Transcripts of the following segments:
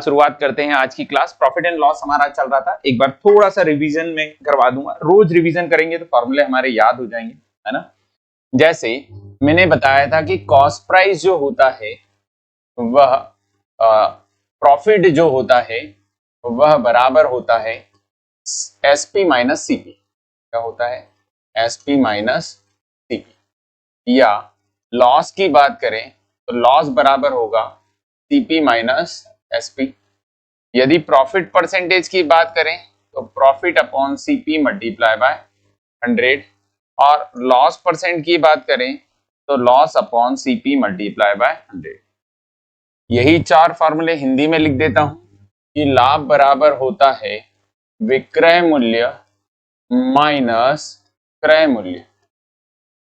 शुरुआत करते हैं आज की क्लास। प्रॉफिट एंड लॉस हमारा चल रहा था, एक बार थोड़ा सा रिवीजन में करवा दूंगा। रोज रिवीजन करेंगे तो फॉर्मूले हमारे याद हो जाएंगे, है ना। जैसे मैंने बताया था कि कॉस्ट प्राइस जो होता है वह प्रॉफिट जो होता है वह बराबर होता है एसपी माइनस सीपी। क्या होता है? SP minus CP. या लॉस की बात करें तो लॉस बराबर होगा सीपी माइनस एसपी। यदि प्रॉफिट परसेंटेज की बात करें तो profit upon CP multiply by 100, और लॉस परसेंट की बात करें तो loss upon CP multiply by 100। यही चार फॉर्मूले हिंदी में लिख देता हूं कि लाभ बराबर होता है विक्रय मूल्य माइनस क्रय मूल्य,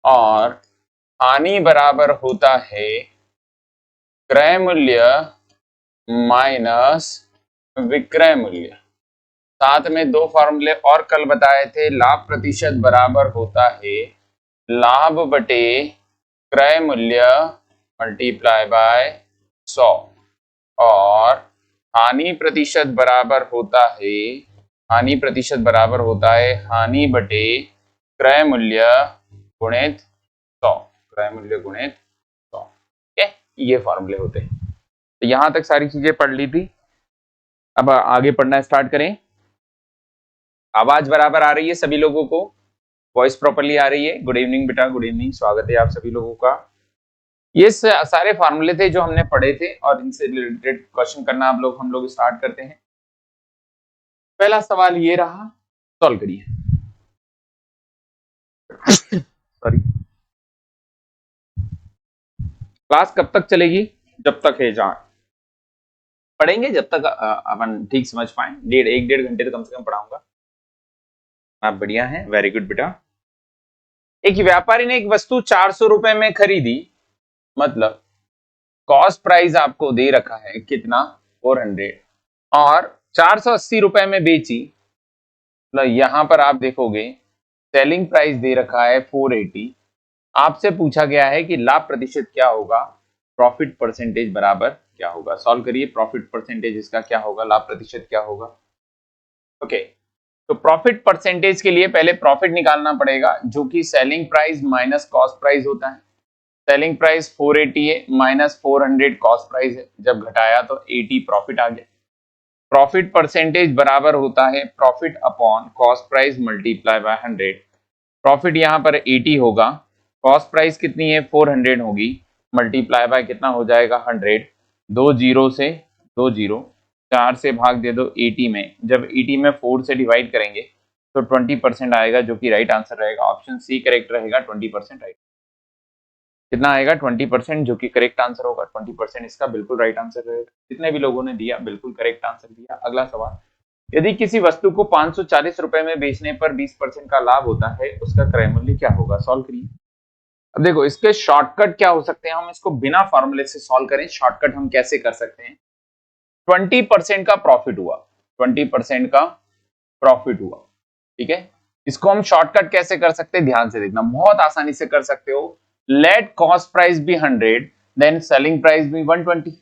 और हानि बराबर होता है क्रय मूल्य माइनस विक्रय मूल्य। साथ में दो फॉर्मूले और कल बताए थे। लाभ प्रतिशत बराबर होता है लाभ बटे क्रय मूल्य मल्टीप्लाई बाय 100, और हानि प्रतिशत बराबर होता है हानि बटे क्रय मूल्य गुणित 100, क्रय मूल्य गुणित 100। ठीक है, ये फॉर्मूले होते हैं। तो यहां तक सारी चीजें पढ़ ली थी, अब आगे पढ़ना स्टार्ट करें। आवाज बराबर आ रही है सभी लोगों को? वॉइस प्रॉपर्ली आ रही है? गुड इवनिंग बेटा, गुड इवनिंग, स्वागत है आप सभी लोगों का। ये सारे फॉर्मूले थे जो हमने पढ़े थे और इनसे रिलेटेड क्वेश्चन करना हम लोग स्टार्ट करते हैं। पहला सवाल ये रहा, सॉल्व करिए। सॉरी, क्लास कब तक चलेगी? जब तक है जहां पढ़ेंगे, जब तक अपन ठीक समझ पाए। एक डेढ़ घंटे तो कम से कम पढ़ाऊंगा। आप बढ़िया हैं, वेरी गुड बेटा। एक व्यापारी ने एक वस्तु 400 रुपए में खरीदी, मतलब कॉस्ट प्राइस आपको दे रखा है कितना? 400, और 480 रुपए में बेची। मतलब यहां पर आप देखोगे सेलिंग प्राइस दे रखा है 480। आपसे पूछा गया है कि लाभ प्रतिशत क्या होगा, प्रॉफिट परसेंटेज बराबर क्या होगा। सॉल्व करिए। प्रॉफिट परसेंटेज इसका क्या होगा, लाभ प्रतिशत क्या होगा। ओके, तो प्रॉफिट परसेंटेज के लिए पहले प्रॉफिट निकालना पड़ेगा, जो कि selling price minus cost price होता है। सेलिंग प्राइस 480 है, माइनस 400 कॉस्ट प्राइस है। जब घटाया तो 80 प्रॉफिट आ गया। प्रॉफिट परसेंटेज बराबर होता है profit upon cost price multiply by 100। Profit यहां पर 80 होगा, कॉस्ट प्राइस कितनी है? 400 होगी, मल्टीप्लाई बाय कितना हो जाएगा? 100। 2 जीरो से 2 जीरो, 4 से भाग दे दो 80 में। जब 80 में 4 से डिवाइड करेंगे तो 20% आएगा, जो कि राइट आंसर रहेगा। ऑप्शन सी करेक्ट रहेगा। 20% राइट। कितना आएगा? 20%, जो कि करेक्ट आंसर होगा। 20% इसका बिल्कुल राइट आंसर रहेगा। जितने भी लोगों ने दिया बिल्कुल करेक्ट आंसर दिया। अगला सवाल, यदि किसी वस्तु को 540 रुपए में बेचने पर 20% का लाभ होता है, उसका क्रय मूल्य क्या होगा। सॉल्व करिए। अब देखो, इसके शॉर्टकट क्या हो सकते हैं। हम इसको बिना फॉर्मूले से सॉल्व करें, शॉर्टकट हम कैसे कर सकते हैं। 20% का प्रॉफिट हुआ, 20% का प्रॉफिट हुआ, ठीक है। इसको हम शॉर्टकट कैसे कर सकते हैं, ध्यान से देखना। बहुत आसानी से कर सकते हो। लेट कॉस्ट प्राइस भी 100, देन सेलिंग प्राइस भी 120।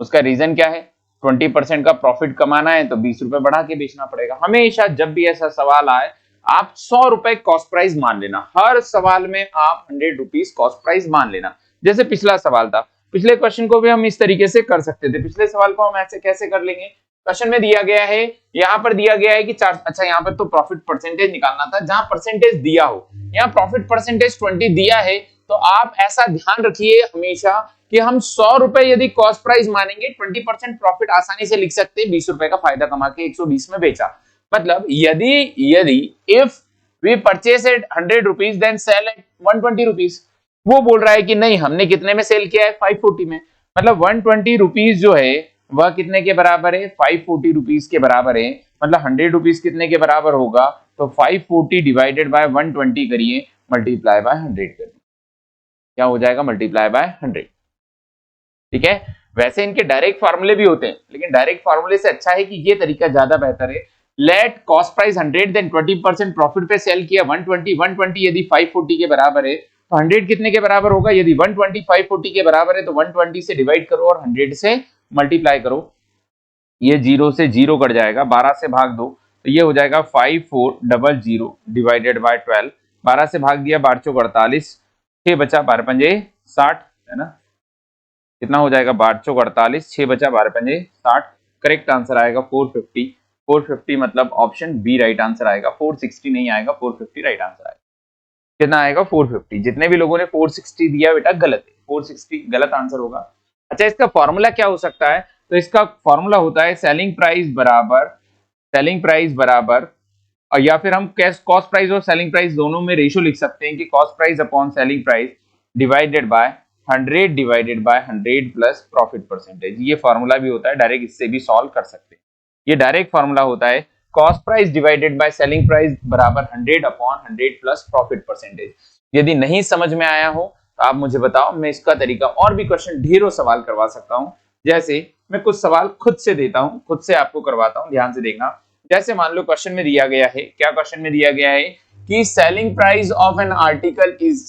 उसका रीजन क्या है? 20% का प्रॉफिट कमाना है तो 20 रुपए बढ़ा के बेचना पड़ेगा। हमेशा जब भी ऐसा सवाल आए, आप 100 रुपए कॉस्ट प्राइस मान लेना। हर सवाल में आप 100 रुपीज कॉस्ट प्राइस मान लेना। जैसे पिछला सवाल था, पिछले क्वेश्चन को भी हम इस तरीके से कर सकते थे। पिछले सवाल को हम ऐसे कैसे कर लेंगे? क्वेश्चन में दिया गया है, यहाँ पर दिया गया है कि अच्छा, यहाँ पर तो प्रॉफिट परसेंटेज निकालना था, जहां परसेंटेज दिया हो। यहाँ प्रॉफिट परसेंटेज 20 दिया है, तो आप ऐसा ध्यान रखिए हमेशा कि हम 100 रुपए यदि कॉस्ट प्राइस मानेंगे, 20% प्रॉफिट आसानी से लिख सकते हैं। 20 रुपए का फायदा कमा के 120 में बेचा। मतलब यदि if we purchase at 100 rupees then sell at 120 rupees. वो बोल रहा है कि नहीं, हमने कितने में सेल किया है? 540 में। मतलब 120 रुपीज जो है वह कितने के बराबर है? 540 रुपीज के बराबर है। मतलब 100 रुपीज कितने के बराबर होगा? तो 540 डिवाइडेड बाय 120 करिए, मल्टीप्लाई बाय 100 करिए, क्या हो जाएगा? Multiply by 100। ठीक है। वैसे इनके डायरेक्ट फार्मूले भी होते हैं, लेकिन डायरेक्ट फार्मूले से अच्छा है कि ये तरीका ज्यादा बेहतर है। Let cost price 100, then 20% profit पे सेल किया 120 यदि 540 के बराबर है तो 100 कितने के बराबर होगा? यदि 120 540 के बराबर है तो 120 से डिवाइड करो और 100 से मल्टीप्लाई करो। ये 0 से 0 कट जाएगा, 12 से भाग दो तो ये हो जाएगा 5400 डिवाइडेड बाय 12। 12 से भाग दिया, 12 चौक 48, 6 बचा 12 पंजे 60, है ना, कितना हो जाएगा 12 चौक 48, 6 बचा 12 पंजे 60। करेक्ट आंसर आएगा 450। 450 मतलब ऑप्शन बी राइट आंसर आएगा, 460 नहीं आएगा, 450 राइट आंसर आएगा। कितना आएगा 450। जितने भी लोगों ने 460 दिया बेटा गलत है, 460 गलत आंसर होगा। अच्छा, इसका फॉर्मूला क्या हो सकता है? तो इसका फॉर्मूला होता है सेलिंग प्राइस बराबर या फिर हम कॉस्ट प्राइस और सेलिंग प्राइस दोनों में रेशियो लिख सकते हैं कि cost price upon selling price divided by 100 divided by 100 plus profit percentage. ये फॉर्मूला भी होता है, डायरेक्ट इससे भी सॉल्व कर सकते हैं। ये डायरेक्ट फॉर्मूला होता है cost price divided by selling price बराबर 100 अपॉन 100 प्लस प्रॉफिट परसेंटेज। यदि नहीं समझ में आया हो तो आप मुझे बताओ, मैं इसका तरीका और भी क्वेश्चन ढेरों सवाल करवा सकता हूं। जैसे मैं कुछ सवाल खुद से देता हूं, खुद से आपको करवाता हूं, ध्यान से देखना। जैसे मान लो क्वेश्चन में दिया गया है, क्या क्वेश्चन में दिया गया है कि selling price of an article is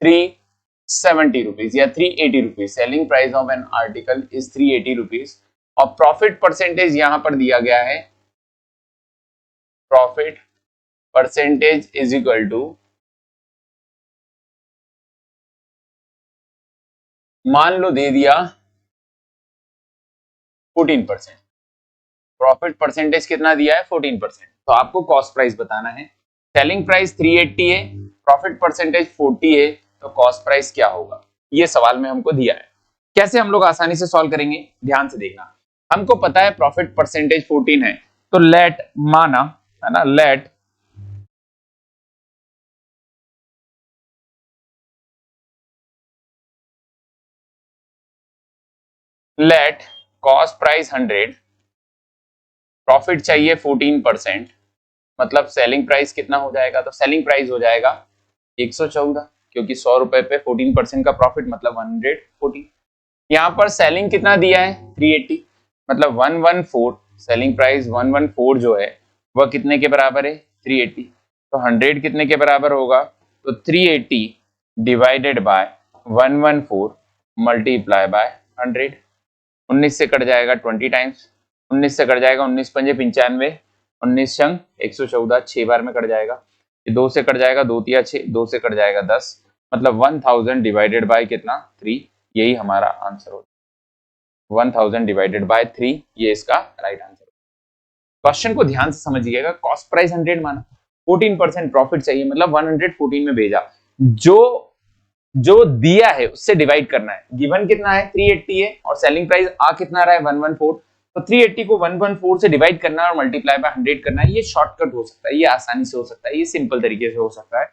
370 rupees या 380 rupees. Selling price of an article is 380 rupees और प्रॉफिट परसेंटेज यहां पर दिया गया है, profit percentage is equal to, मान लो दे दिया 14%। प्रॉफिट परसेंटेज कितना दिया है 14%। तो आपको कॉस्ट प्राइस बताना है। सेलिंग प्राइस 380 है, प्रॉफिट परसेंटेज 40 है, तो कॉस्ट प्राइस क्या होगा? ये सवाल में हमको दिया है। कैसे हम लोग आसानी से सॉल्व करेंगे, ध्यान से देखना। हमको पता है प्रॉफिट परसेंटेज 14 है, तो लेट माना, है ना, लेट कॉस्ट प्राइस 100, प्रॉफिट चाहिए 14%, मतलब सेलिंग प्राइस कितना हो जाएगा? तो सेलिंग प्राइस हो जाएगा 114, क्योंकि 100 रुपए पे 14% का प्रॉफिट मतलब 114। यहाँ पर सेलिंग कितना दिया है 380, मतलब 114, सेलिंग प्राइस 114 जो है वह कितने के बराबर है 380। तो 100 कितने के बराबर होगा? तो 380 डिवाइडेड बाय 114 मल्टीप्लाई बाय 100। 19 से कट जाएगा 20 टाइम्स, 19 से कट जाएगा 19 पंजे 95, 19 छंग 114, 6 बार में कट जाएगा। ये 2 से कट जाएगा, 2 तिया 6, 2 से कट जाएगा 10, मतलब 1000 डिवाइडेड बाय कितना 3। यही हमारा आंसर होगा 1000 डिवाइडेड बाय 3, ये इसका राइट आंसर। क्वेश्चन को ध्यान से समझिएगा। कॉस्ट प्राइस 100 माना, 14% प्रॉफिट चाहिए, मतलब 114 में भेजा, जो दिया है उससे डिवाइड करना है। गिवन कितना है 380 है और सेलिंग प्राइस आ कितना रहा है 114, तो 380 को 114 से डिवाइड करना है और मल्टीप्लाई बाय 100 करना है। ये शॉर्टकट हो सकता है, ये आसानी से हो सकता है, ये सिंपल तरीके से हो सकता है।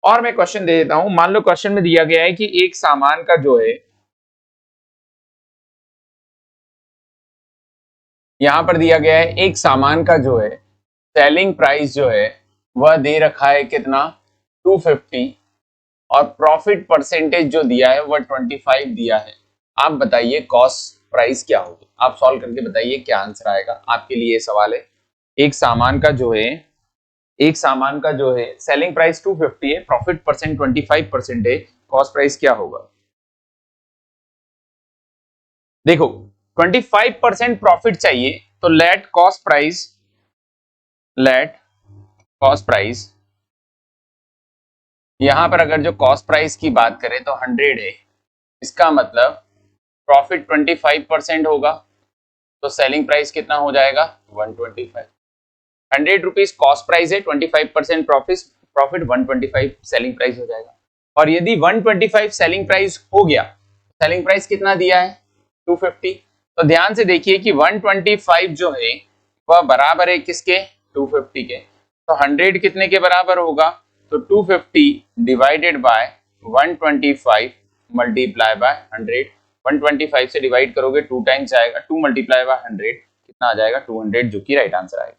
और मैं क्वेश्चन दे देता हूं। मान लो क्वेश्चन में दिया गया है कि एक सामान का जो है, यहां पर दिया गया है एक सामान का जो है सेलिंग प्राइस जो है वह दे रखा है कितना 250 और प्रॉफिट परसेंटेज जो दिया है वह 25 दिया है। आप बताइए कॉस्ट प्राइस क्या होगी? आप सॉल्व करके बताइए क्या आंसर आएगा। आपके लिए सवाल है, एक सामान का जो है सेलिंग प्राइस 250 है, प्रॉफिट परसेंट 25% है, कॉस्ट प्राइस क्या होगा? देखो 25% प्रॉफिट चाहिए, तो लेट कॉस्ट प्राइस यहां पर अगर जो कॉस्ट प्राइस की बात करें तो 100 है, इसका मतलब प्रॉफिट 25% होगा, तो सेलिंग प्राइस कितना हो जाएगा 125। 100 रुपीज कॉस्ट प्राइस है, 25% प्रॉफिट 125 सेलिंग प्राइस हो जाएगा। और यदि 125 सेलिंग प्राइस हो गया, सेलिंग प्राइस कितना दिया है 250, तो ध्यान से देखिए कि 125 जो है वह बराबर है किसके 250 के, तो 100 कितने के बराबर होगा? तो 250 डिवाइडेड बाय 125 मल्टीप्लाई बाय 100। 125 से डिवाइड करोगे 2 टाइम्स आएगा, 2 मल्टीप्लाई बाय 100 कितना आ जाएगा 200, जो कि राइट आंसर आएगा।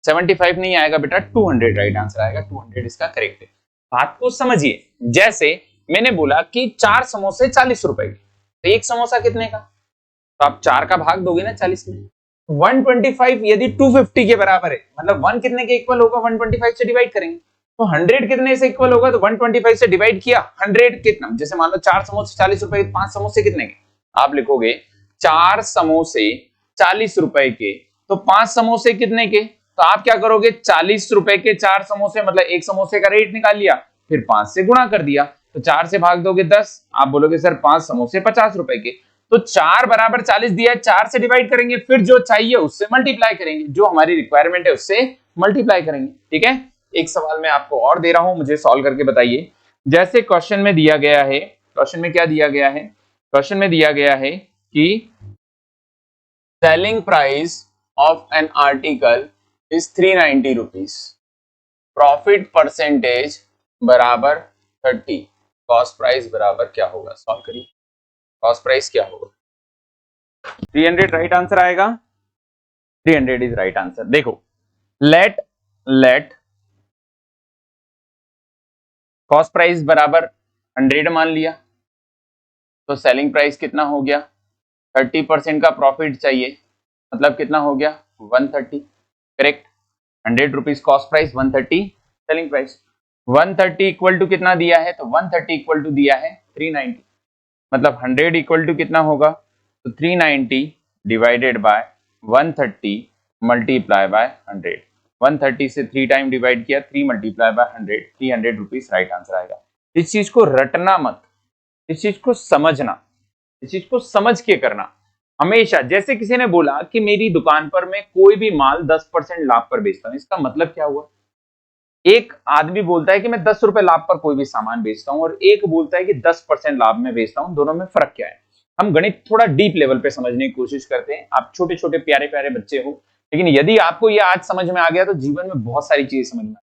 75 नहीं आएगा बेटा, 200 राइट आंसर आएगा, 200 इसका करेक्ट है। बात को समझिए। जैसे मैंने बोला कि 4 समोसे 40 रुपए के, तो एक समोसा कितने का? तो आप 4 का भाग दोगे ना 40 में। 125 यदि 250 के बराबर है, मतलब 1 कितने के इक्वल होगा 125 से डिवाइड करेंगे, तो 100 कितने से इक्वल होगा? तो 125 से डिवाइड किया 100 कितना, जैसे मान लो 4 समोसे 40 रुपए, 5 समोसे कितने के? आप लिखोगे 4 समोसे 40 रुपए के, तो 5 समोसे कितने के? तो आप क्या करोगे, 40 रुपए के 4 समोसे, मतलब एक समोसे का रेट निकाल लिया, फिर 5 से गुणा कर दिया, तो 4 से भाग दोगे 10, आप बोलोगे सर 5 समोसे 50 रुपए के, तो 4 बराबर 40 दिया है, 4 से डिवाइड करेंगे, फिर जो चाहिए उससे मल्टीप्लाई करेंगे, जो हमारी रिक्वायरमेंट है उससे मल्टीप्लाई करेंगे। ठीक है, एक सवाल मैं आपको और दे रहा हूं, मुझे सॉल्व करके बताइए। जैसे क्वेश्चन में दिया गया है, क्वेश्चन में क्या दिया गया है, क्वेश्चन में दिया गया है कि selling price of an article is 390 rupees, profit percentage बराबर 30, कॉस्ट प्राइस बराबर क्या होगा? सॉल्व करिए, कॉस्ट प्राइस क्या होगा? 300 राइट आंसर आएगा, 300 इज राइट आंसर। देखो, लेट कॉस्ट प्राइस बराबर 100 मान लिया, तो सेलिंग प्राइस कितना हो गया? 30% का प्रॉफिट चाहिए, मतलब कितना हो गया? 130, correct. 100 rupees cost price, 130 selling price. 130 equal to कितना दिया है? तो 130 इक्वल टू दिया है 390, मतलब 100 इक्वल टू कितना होगा? तो 390 डिवाइडेड बाय 130 मल्टीप्लाई बाय 100। 130 से 3 टाइम डिवाइड किया, 3 multiply by 100, 300 rupees right answer आएगा। इस चीज को रटना मत, इस चीज को समझना, इस चीज को समझ के करना हमेशा। जैसे किसी ने बोला कि मेरी दुकान पर मैं कोई भी माल 10% लाभ पर बेचता हूं, इसका मतलब क्या हुआ? एक आदमी बोलता है कि मैं 10 रुपए लाभ पर कोई भी सामान बेचता हूं, और एक बोलता है कि 10% लाभ में बेचता हूं, दोनों में फर्क क्या है? हम गणित थोड़ा डीप लेवल पे समझने की कोशिश करते हैं। आप छोटे छोटे प्यारे प्यारे बच्चे हो, लेकिन यदि आपको ये आज समझ में आ गया तो जीवन में बहुत सारी चीजें समझ में।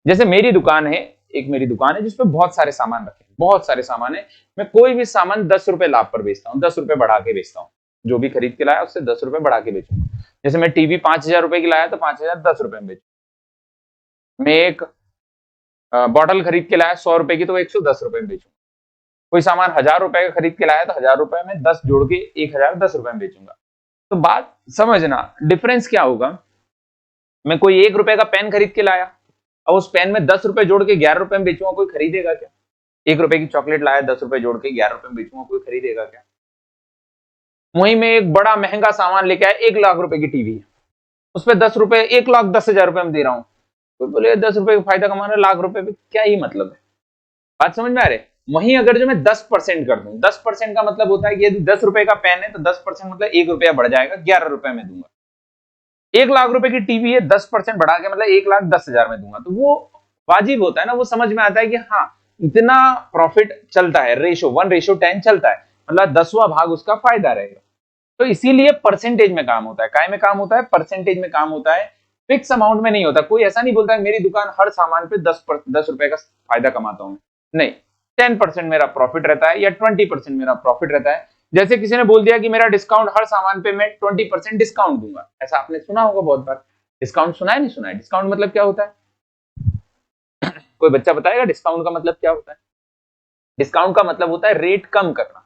जैसे मेरी दुकान है, एक मेरी दुकान है जिसपे बहुत सारे सामान रखे, बहुत सारे सामान है, मैं कोई भी सामान 10 रुपए लाभ पर बेचता हूँ, 10 रुपए बढ़ा के बेचता हूँ। जो भी खरीद के लाया उससे 10 रुपए बढ़ा के बेचूंगा। जैसे मैं टीवी 5,000 रुपए की लाया तो 5,000 10 रुपए में बेचूंगा। मैं एक बॉटल खरीद के लाया 100 रुपए की, तो 110 रुपए में बेचूंगा। कोई सामान 1,000 रुपए का खरीद के लाया तो 1,000 रुपए में 10 जोड़ के 1,010 रुपए में बेचूंगा। तो बात समझना, डिफरेंस क्या होगा? मैं कोई 1 रुपए का पेन खरीद के लाया, अब उस पेन में 10 रुपए जोड़ के 11 रुपए में बेचूंगा, कोई खरीदेगा क्या? 1 रुपए की चॉकलेट लाया, 10 रुपए जोड़ के 11 रुपए में बेचूंगा, कोई खरीदेगा क्या? वहीं में एक बड़ा महंगा सामान लेके आया, 1 लाख रुपए की टीवी, उस पर 10 रुपए, 1,10,000 रुपए में दे रहा हूं, कोई बोले 10 रुपए का फायदा कमाना, लाख रुपए पे क्या ही मतलब है? बात समझ में आ रही? वहीं अगर जो मैं 10% कर दूं, 10% का मतलब होता है कि यदि 10 रुपए का पेन है तो 10% मतलब 1 रुपया बढ़ जाएगा, 11 रुपए में दूंगा। 1 लाख रुपए की टीवी है, 10% बढ़ा के मतलब 1,10,000 में दूंगा, तो वो वाजिब होता है ना, वो समझ में आता है कि हाँ इतना प्रॉफिट चलता है, रेशो 1:10 चलता है, मतलब 10वां भाग उसका फायदा रहेगा। तो इसीलिए परसेंटेज में काम होता है। काय में काम होता है? परसेंटेज में काम होता है, फिक्स अमाउंट में नहीं होता। कोई ऐसा नहीं बोलता है मेरी दुकान हर सामान पे 10 रुपए का फायदा कमाता हूं, नहीं, 10% मेरा प्रॉफिट रहता है या 20% मेरा प्रॉफिट रहता है। जैसे किसी ने बोल दिया कि मेरा डिस्काउंट हर सामान पे मैं 20% डिस्काउंट दूंगा, ऐसा आपने सुना होगा बहुत बार। डिस्काउंट सुना है, नहीं सुना है? डिस्काउंट मतलब क्या होता है? कोई बच्चा बताएगा डिस्काउंट का मतलब क्या होता है? डिस्काउंट का मतलब होता है रेट कम करना।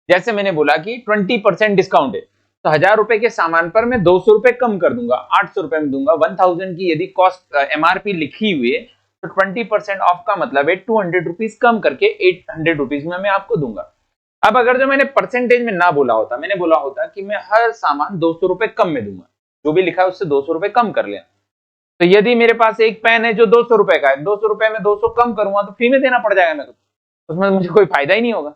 जैसे मैंने बोला कि 20% डिस्काउंट है, तो 1,000 रुपए के सामान पर मैं 200 रुपए कम कर दूंगा, 800 रुपए में दूंगा। 1,000 की यदि कॉस्ट एमआरपी लिखी हुई है तो 20% ऑफ का मतलब है 200 रुपीज कम करके 800 रुपीज में मैं आपको दूंगा। अब अगर जो मैंने परसेंटेज में ना बोला होता, मैंने बोला होता कि मैं हर सामान 200 रुपए कम में दूंगा, जो भी लिखा है उससे 200 रुपए कम कर लेना। तो यदि मेरे पास एक पेन है जो 200 रुपए का है, 200 रुपए में 200 कम करूंगा तो फ्री में देना पड़ जाएगा मेरे को, उसमें मुझे कोई फायदा ही नहीं होगा।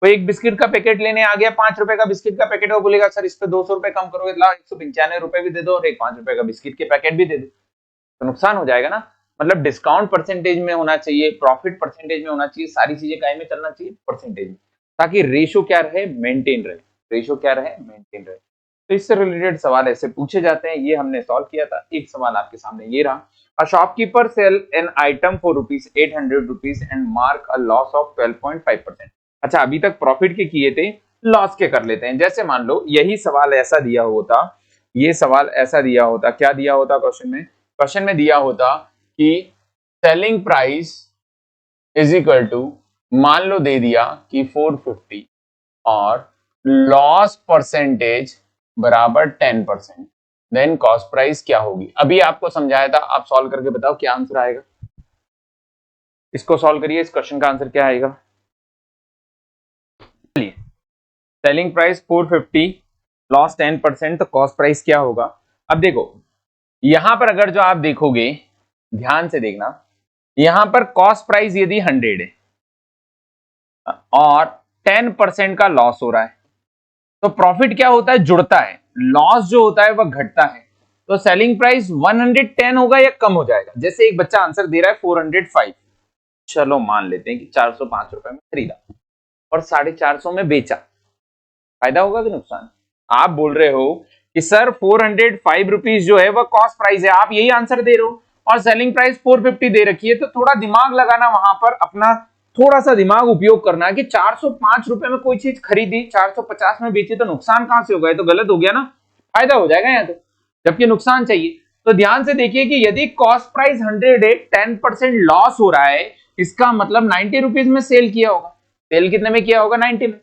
कोई एक बिस्किट का पैकेट लेने आ गया, 5 रुपए का बिस्किट का पैकेट है, वो बोलेगा सर इस पे 200 रुपए कम करोगे, लाओ 195 रुपए भी दे दो और एक 5 रुपए का बिस्किट के पैकेट भी दे दो, तो नुकसान हो जाएगा ना। मतलब डिस्काउंट परसेंटेज में होना चाहिए, प्रॉफिट परसेंटेज में होना चाहिए, सारी चीजें काय में चलना चाहिए? परसेंटेज में, ताकि रेशो क्या रहे? मेंटेन रहे। रेशो क्या रहे? मेंटेन रहे। तो इससे रिलेटेड सवाल ऐसे पूछे जाते हैं, ये हमने सॉल्व किया था। एक सवाल आपके सामने ये रहा, a shopkeeper sell an item for ₹800 and mark a loss of 12.5%। अच्छा, अभी तक प्रॉफिट के किए थे, लॉस के कर लेते हैं। जैसे मान लो यही सवाल ऐसा दिया होता, ये सवाल ऐसा दिया होता, क्या दिया होता क्वेश्चन में? क्वेश्चन में दिया होता कि selling price is equal to, मान लो दे दिया कि 450 और लॉस परसेंटेज बराबर 10%, देन कॉस्ट प्राइस क्या होगी? अभी आपको समझाया था, आप सॉल्व करके बताओ क्या आंसर आएगा। इसको सॉल्व करिए, इस क्वेश्चन का आंसर क्या आएगा? चलिए, सेलिंग प्राइस 450 लॉस 10%, तो कॉस्ट प्राइस क्या होगा? अब देखो यहां पर अगर जो आप देखोगे, ध्यान से देखना, यहां पर कॉस्ट प्राइस यदि 100 है और 10% का लॉस हो रहा है, तो प्रॉफिट क्या होता है? जुड़ता है। लॉस जो होता है वह घटता है। तो सेलिंग प्राइस 110 होगा या कम हो जाएगा? जैसे एक बच्चा आंसर दे रहा है 405, चलो मान लेते हैं कि 405 रुपए में खरीदा और 450 में बेचा, फायदा होगा कि नुकसान? आप बोल रहे हो कि सर 405 रुपीज जो है वह कॉस्ट प्राइस है, आप यही आंसर दे रहे हो, और सेलिंग प्राइस 450 दे रखी है, तो थोड़ा दिमाग लगाना, वहां पर अपना थोड़ा सा दिमाग उपयोग करना है कि 405 रुपए में कोई चीज खरीदी, 450 में बेची, तो नुकसान कहां से होगा? ये तो गलत हो गया ना, फायदा हो जाएगा यहाँ तो, जबकि नुकसान चाहिए। तो ध्यान से देखिए कि यदि कॉस्ट प्राइस 100 है, 10% लॉस हो रहा है, इसका मतलब 90 रुपीज में सेल किया होगा। सेल कितने में किया होगा? 90 में।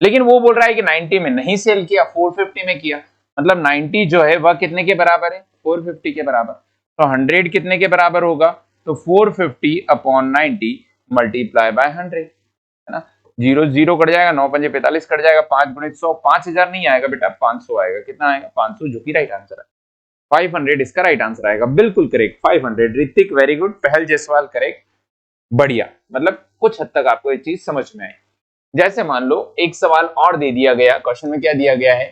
लेकिन वो बोल रहा है कि 90 में नहीं सेल किया, 450 में किया, मतलब 90 जो है वह कितने के बराबर है? 450 के बराबर। तो 100 कितने के बराबर होगा? तो 450 अपॉन 90 मल्टीप्लाई बाय 100, है ना। जीरो जीरो कट जाएगा, 9 पंजे 45 कट जाएगा, 5 गुणित 100, 5000 नहीं आएगा बेटा, 500 आएगा। कितना आएगा? 500, जो कि राइट आंसर है। 500 इसका राइट आंसर आएगा, बिल्कुल करेक्ट, 500। ऋतिक वेरी गुड, पहल जयसवाल करेक्ट, बढ़िया। मतलब कुछ हद तक आपको ये चीज समझ में आई। जैसे मान लो एक सवाल और दे दिया गया, क्वेश्चन में क्या दिया गया है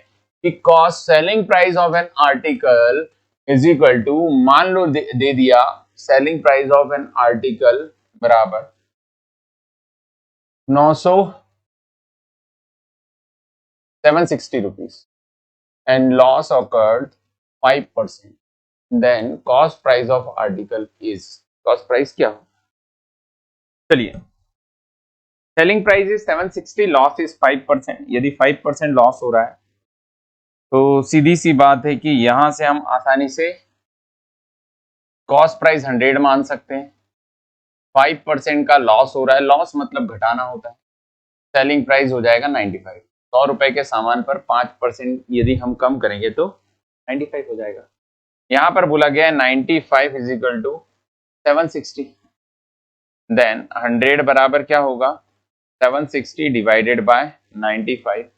कि cost selling price of an article is equal to, मान लो दे दिया selling price of an article बराबर 900 760 rupees and loss occurred 5%, then cost price of article is, cost price क्या हो? चलिए, selling price is 760, loss is 5%। यदि 5% loss हो रहा है तो सीधी सी बात है कि यहां से हम आसानी से कॉस्ट प्राइस 100 मान सकते हैं। 5% का लॉस हो रहा है, लॉस मतलब घटाना होता है, सेलिंग प्राइस हो जाएगा 95। 100 रुपए के सामान पर 5% यदि हम कम करेंगे तो 95 हो जाएगा। यहां पर बोला गया है 95 इज इक्वल टू 760, देन 100 बराबर क्या होगा? 760 डिवाइडेड बाय 95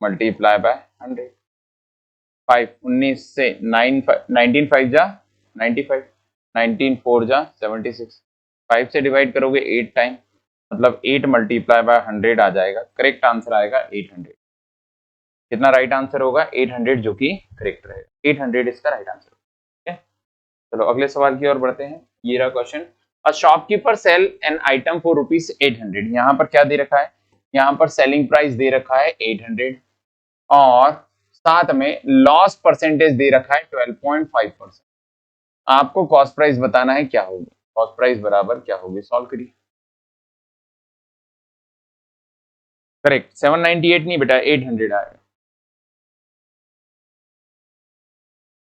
मल्टीप्लाई बाय 100। 5 19 से 9 19 5 जा 95, 19 4 जा 76, 5 से डिवाइड करोगे 8 टाइम, मतलब 8 मल्टीप्लाई बाय 100 आ जाएगा, करेक्ट आंसर आएगा 800। कितना राइट आंसर होगा? 800, जो कि करेक्ट रहेगा। 800 इसका राइट आंसर। ठीक है, चलो अगले सवाल की ओर बढ़ते हैं। ये रहा question, a shopkeeper sell an item for rupees 800। यहाँ पर क्या दे रखा है? यहाँ पर सेलिंग प्राइस दे रखा है 800 और साथ में लॉस परसेंटेज दे रखा है 12.5%। आपको कॉस्ट प्राइस बताना है, क्या होगी कॉस्ट प्राइस बराबर क्या होगी? सॉल्व करिए। करेक्ट, 798 नहीं बेटा, 800 आएगा।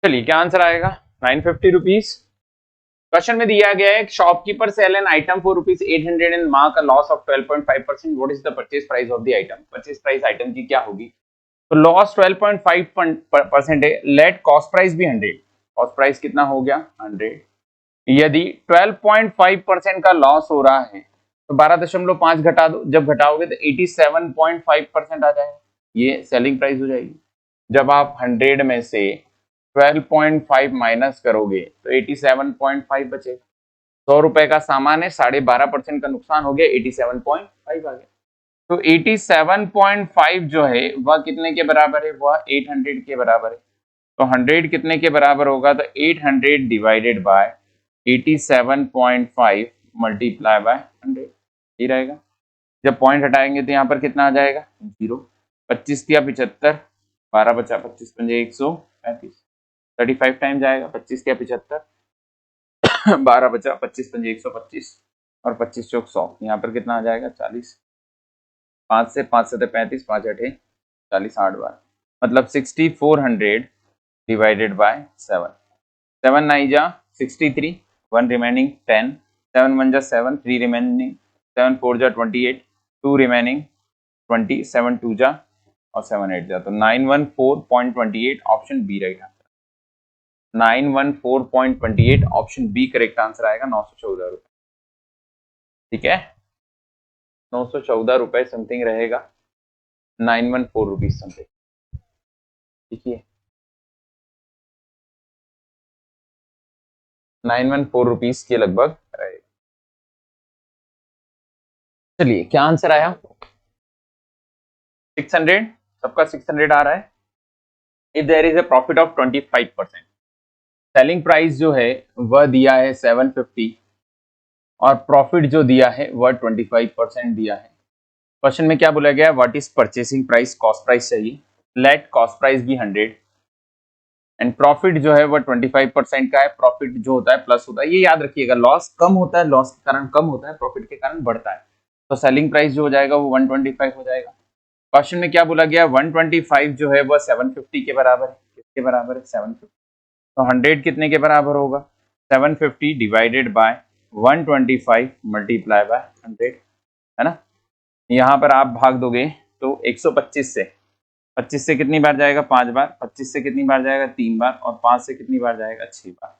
चलिए क्या आंसर आएगा? 950 रुपीज। क्वेश्चन में दिया गया है shopkeeper sell an item for rupees 800 and mark a loss of 12.5%, what is the purchase price of the item? Purchase price item की क्या होगी? तो लॉस 12.5% है, लेट कॉस्ट प्राइस भी 100, कॉस्ट प्राइस कितना हो गया? 100। यदि 12.5% का लॉस हो रहा है तो 12.5 घटा दो, जब घटाओगे तो 87.5% आ जाएगा, ये सेलिंग प्राइस हो जाएगी। जब आप 100 में से 12.5 माइनस करोगे तो 87.5 बचेगा। 100 रुपए का सामान है, 12.5% का नुकसान हो गया, 87.5 आ गया। तो 87.5 जो है वह कितने के बराबर है? वह 800 के बराबर है। तो 100 कितने के बराबर होगा? तो 800 डिवाइडेड बाय 87.5 मल्टीप्लाई बाय 100, ये रहेगा। जब पॉइंट हटाएंगे तो यहाँ पर कितना आ जाएगा? 0। 25 या 75, 12 बचा 25 पंजे 135, 35 टाइम जाएगा। 25 या 75, 12 बचा 25 पंजे 125 और 25 चौक 100, यहाँ पर कितना आ जाएगा? 40। 5 से 5 से 35, 5 8 40, 8 बार, मतलब 6400 डिवाइडेड बाय 7। 7 9 जा 63, 1 रिमेनिंग 10, 7 1 जा 7, 3 रिमेनिंग, 7 4 जा 28, 2 रिमेनिंग 20, 7 2 जा और 7 8 जा, तो 914.28 option B right answer. 914.28 option B correct answer आएगा, 914 रुपए। ठीक है, 914 रुपए समथिंग रहेगा, 914 रुपीज समथिंग। देखिए 914 रुपीज के लगभग रहेगा। चलिए क्या आंसर आया? 600, सबका 600 आ रहा है। If there is a profit of 25%, selling price जो है वह दिया है 750 और प्रॉफिट जो दिया है वह 25% दिया है। क्वेश्चन में क्या बोला गया है? What is purchasing price? Cost price चाहिए। लेट कॉस्ट प्राइस भी 100 एंड प्रॉफिट जो है वह 25% का है। प्रॉफिट जो होता है प्लस होता है, ये याद रखिएगा। लॉस कम होता है, लॉस के कारण कम होता है, प्रॉफिट के कारण बढ़ता है। तो सेलिंग प्राइस जो हो जाएगा वो 125 हो जाएगा। क्वेश्चन में क्या बोला गया? 125 जो है वह 750 के बराबर है। किसके बराबर है? 750। तो 100 कितने के बराबर होगा? 750 डिवाइडेड बाय 125 मल्टीप्लाई बाय 100, है ना। यहाँ पर आप भाग दोगे तो 125 से, 25 से कितनी बार जाएगा? 5 बार। 25 से कितनी बार जाएगा? 3 बार। और 5 से कितनी बार जाएगा? 6 बार।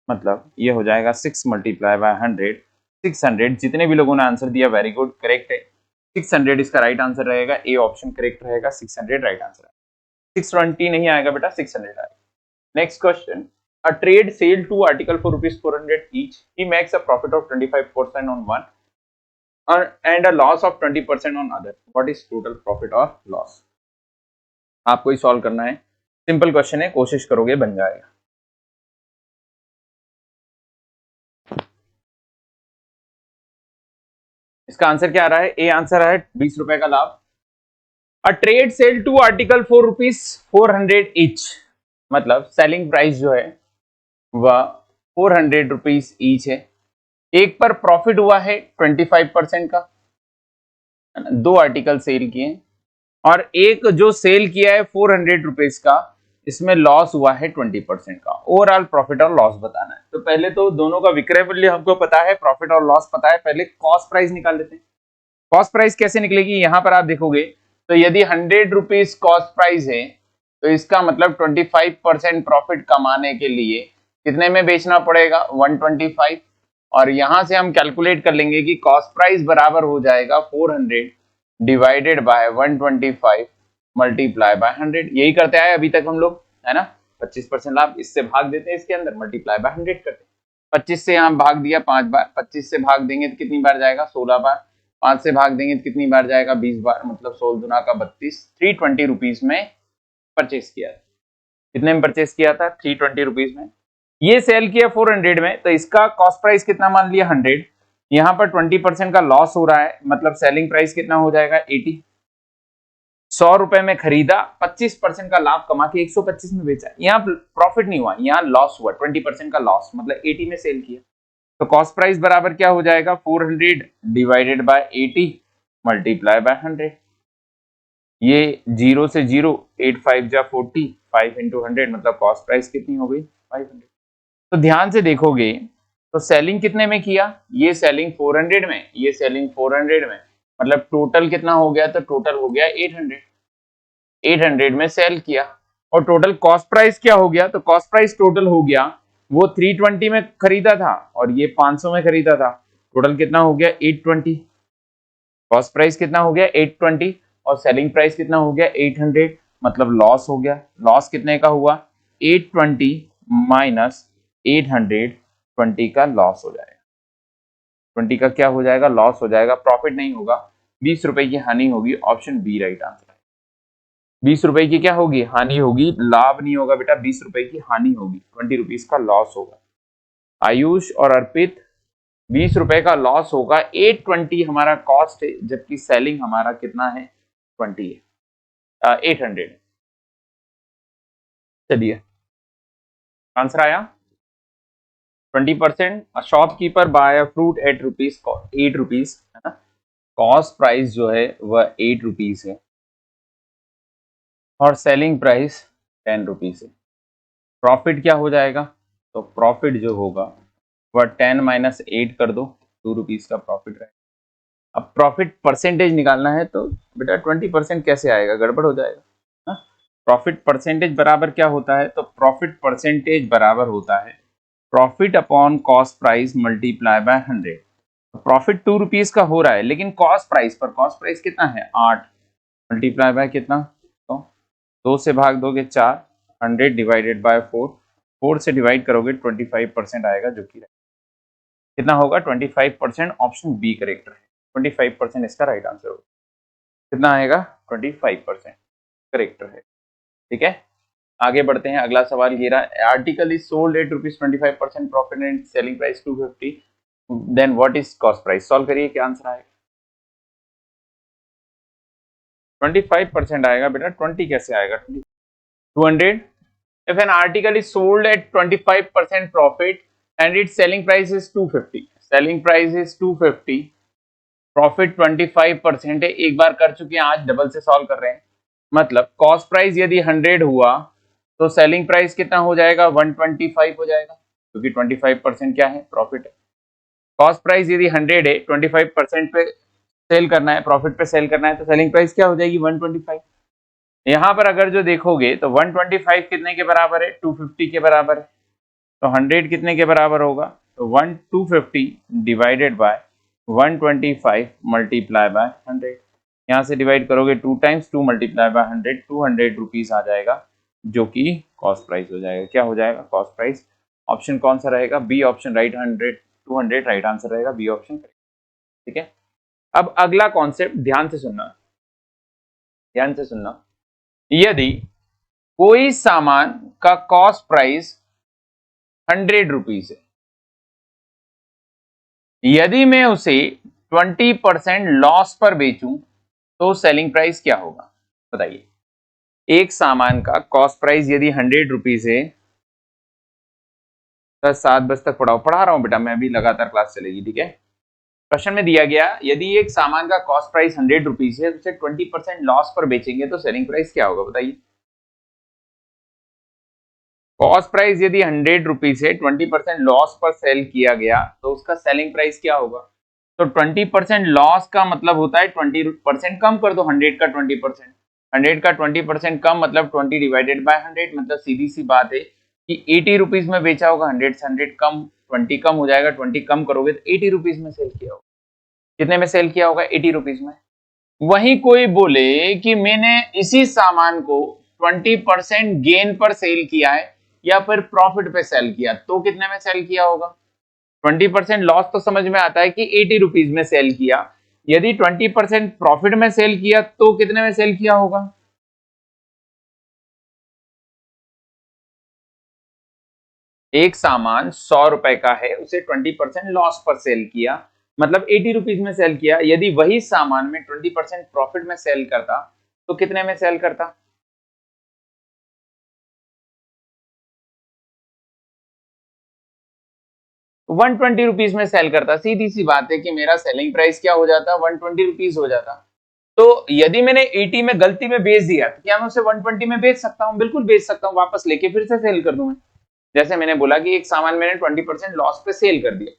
मतलब ये हो जाएगा 6 मल्टीप्लाई बाय 100, 600। जितने भी लोगों ने आंसर दिया वेरी गुड, करेक्ट है। 600 इसका राइट आंसर रहेगा। ए ऑप्शन करेक्ट रहेगा, 600 राइट आंसर है। 620 नहीं आएगा बेटा, 600 आएगा। Next question, a trade sale two article for rupees 400 each, he makes a profit of 25% on one and a loss of 20% on other. What is total profit or loss? आपको ही solve करना है, simple question है, कोशिश करोगे बन जाएगा। इसका answer क्या आ रहा है? ए आंसर है 20 रुपए का लाभ। A trade sell two article for rupees 400 each, मतलब सेलिंग प्राइस जो है वह 400 रुपीज ईच है। एक पर प्रॉफिट हुआ है 25% का, दो आर्टिकल सेल किए, और एक जो सेल किया है 400 रुपीज का, इसमें लॉस हुआ है 20% का। ओवरऑल प्रॉफिट और लॉस बताना है। तो पहले तो दोनों का विक्रय मूल्य हमको पता है, प्रॉफिट और लॉस पता है, पहले कॉस्ट प्राइस निकाल लेते हैं। कॉस्ट प्राइस कैसे निकलेगी? यहां पर आप देखोगे तो यदि 100 रुपीज कॉस्ट प्राइस है तो इसका मतलब 25% प्रॉफिट कमाने के लिए कितने में बेचना पड़ेगा? 125। और यहां से हम कैलकुलेट कर लेंगे कि कॉस्ट प्राइस बराबर हो जाएगा 400 डिवाइडेड बाय 125 मल्टीप्लाई बाय 100। यही करते आए अभी तक हम लोग, है ना। 25% लाभ, इससे भाग देते हैं, इसके अंदर मल्टीप्लाई बाय 100 करते हैं। 25 से यहाँ भाग दिया 5 बार, 25 से भाग देंगे तो कितनी बार जाएगा? 16 बार। 5 से भाग देंगे तो कितनी बार जाएगा? 20 बार। मतलब 16 दुना का 32, 320 रुपीज में परचेस किया। कितने में परचेस किया था? 320 रुपीज में। ये सेल किया 400 में, तो इसका कॉस्ट प्राइस कितना मान लिया? 100। यहाँ पर 20% का लॉस हो रहा है, मतलब सेलिंग प्राइस कितना हो जाएगा? 80। 100 रुपए में खरीदा, 25% का लाभ कमा के 125 में बेचा। यहाँ प्रॉफिट नहीं हुआ, यहाँ लॉस हुआ, 20% का लॉस, मतलब 80 में सेल किया। तो कॉस्ट प्राइस बराबर क्या हो जाएगा? 400 डिवाइडेड बाय 80 मल्टीप्लाई बाय 100। ये 0 से 0, 8 5 जा 40, 5 इंटू 100, मतलब कॉस्ट प्राइस कितनी हो गई? 500। तो ध्यान से देखोगे तो सेलिंग कितने में किया? ये सेलिंग 400 में, ये सेलिंग 400 में, मतलब टोटल कितना हो गया? तो टोटल हो गया 800। 800 में सेल किया। और टोटल कॉस्ट प्राइस क्या हो गया? तो कॉस्ट प्राइस टोटल हो गया, वो 320 में खरीदा था और ये 500 में खरीदा था। टोटल कितना हो गया? 820। कॉस्ट प्राइस कितना हो गया? 820 और सेलिंग प्राइस कितना हो गया? 800, मतलब लॉस हो गया। लॉस कितने का हुआ? 820 माइनस 820 का लॉस हो जाएगा। 20 का क्या हो जाएगा? लॉस हो जाएगा, प्रॉफिट नहीं होगा। 20 रुपए की हानि होगी। ऑप्शन बी राइट आंसर है। 20 रुपए की क्या होगी? हानि होगी, लाभ नहीं होगा बेटा, 20 रुपए की हानि होगी, 20 रुपीज का लॉस होगा। आयुष और अर्पित, 20 रुपए का लॉस होगा, 820 हमारा कॉस्ट है, जबकि सेलिंग हमारा कितना है? 20 है, 800। चलिए आंसर आया 20%। Shopkeeper buy fruit at rupees, 8 rupees, है ना। कॉस्ट प्राइस जो है वह 8 रुपीज है और सेलिंग प्राइस 10 रुपीज है। प्रॉफिट क्या हो जाएगा? तो प्रॉफिट जो होगा वह 10 माइनस 8 कर दो, 2 रुपीज का प्रॉफिट रहेगा। अब प्रॉफिट परसेंटेज निकालना है तो बेटा 20% कैसे आएगा? गड़बड़ हो जाएगा। प्रॉफिट परसेंटेज बराबर क्या होता है? तो प्रॉफिट परसेंटेज बराबर होता है profit upon cost price multiply by 100। Profit 2 rupees का हो रहा है, लेकिन कॉस्ट प्राइस पर, कॉस्ट प्राइस कितना है? 8 मल्टीप्लाई बाय कितना? तो 2 से भाग दोगे 4, 100 डिवाइडेड बाय 4, 4 से डिवाइड करोगे 25% आएगा, जो कि कितना होगा 25%। ऑप्शन बी करेक्ट है, 25% इसका राइट आंसर होगा। कितना आएगा 25% करेक्ट है। ठीक है, आगे बढ़ते हैं। अगला सवाल ये रहा, article is sold at ₹25% profit and selling price 250, then what is cost price. Solve करिए, क्या आंसर आएगा। 25% आएगा बेटा, 20 कैसे आएगा, 200। If an article is sold at 25% profit and its selling price is 250, selling price is 250, profit 25% है। एक बार कर चुके हैं, आज डबल से सॉल्व कर रहे हैं। मतलब कॉस्ट प्राइस यदि 100 हुआ तो सेलिंग प्राइस कितना हो जाएगा, 125 हो जाएगा, क्योंकि 25% क्या है, प्रॉफिट है। कॉस्ट प्राइस यदि 100 है, 25% पे सेल करना है, प्रॉफिट पे सेल करना है, तो सेलिंग प्राइस क्या हो जाएगी, 125। यहां पर अगर जो देखोगे तो 125 कितने के बराबर है, 250 के बराबर है। तो 100 कितने के बराबर होगा, तो 250 डिवाइडेड बाय 125 मल्टीप्लाई बाय 100। यहाँ से डिवाइड करोगे 2 टाइम्स, 2 मल्टीप्लाई बाय 100, 200 रुपीज आ जाएगा, जो कि कॉस्ट प्राइस हो जाएगा। क्या हो जाएगा, कॉस्ट प्राइस। ऑप्शन कौन सा रहेगा, B option right, 200 right answer रहेगा, बी ऑप्शन। ठीक है, अब अगला कॉन्सेप्ट ध्यान से सुनना, ध्यान से सुनना। यदि कोई सामान का कॉस्ट प्राइस 100 रुपीज है, यदि मैं उसे 20% लॉस पर बेचूं तो सेलिंग प्राइस क्या होगा, बताइए। एक सामान का कॉस्ट प्राइस यदि 100 रुपीज है, 7 बजे तक पढ़ा रहा हूं बेटा मैं, अभी लगातार क्लास चलेगी। ठीक है, क्वेश्चन में दिया गया, यदि एक सामान का कॉस्ट प्राइस 100 रुपीज है, उसे 20% लॉस पर बेचेंगे तो सेलिंग प्राइस क्या होगा, बताइए। कॉस्ट प्राइस यदि 100 रुपीज है, 20% लॉस पर सेल किया गया तो उसका सेलिंग प्राइस क्या होगा। तो 20% लॉस का मतलब होता है 20% कम कर दो, 100 का 20%, 100 का 20% कम मतलब 20 डिवाइडेड बाय 100, मतलब सीधी सी बात है कि 80 रुपीज में बेचा होगा, 100 से 100 कम, 20 कम हो जाएगा, 20 कम करोगे तो 80 रुपीज में सेल किया होगा। कितने में सेल किया होगा, 80 रुपीज में। वहीं कोई बोले कि मैंने इसी सामान को 20% गेन पर सेल किया है या फिर प्रॉफिट पे सेल किया, तो कितने में सेल किया होगा। 20% लॉस तो समझ में आता है कि 80 रुपीज में सेल किया, यदि 20% प्रॉफिट में सेल किया तो कितने में सेल किया होगा। एक सामान 100 रुपए का है, उसे 20% लॉस पर सेल किया, मतलब 80 रुपीज में सेल किया। यदि वही सामान में 20% प्रॉफिट में सेल करता तो कितने में सेल करता। 120 रुपीज में सेल करता। सीधी सी बात है कि मेरा सेलिंग प्राइस क्या हो जाता, 120 रुपीज हो जाता। तो यदि मैंने 80 में गलती में बेच दिया तो क्या मैं उसे 120 में बेच सकता हूं, बिल्कुल बेच सकता हूं, वापस लेके फिर से सेल कर दूं मैं। जैसे मैंने बोला कि एक सामान मैंने 20% लॉस पे सेल कर दिया,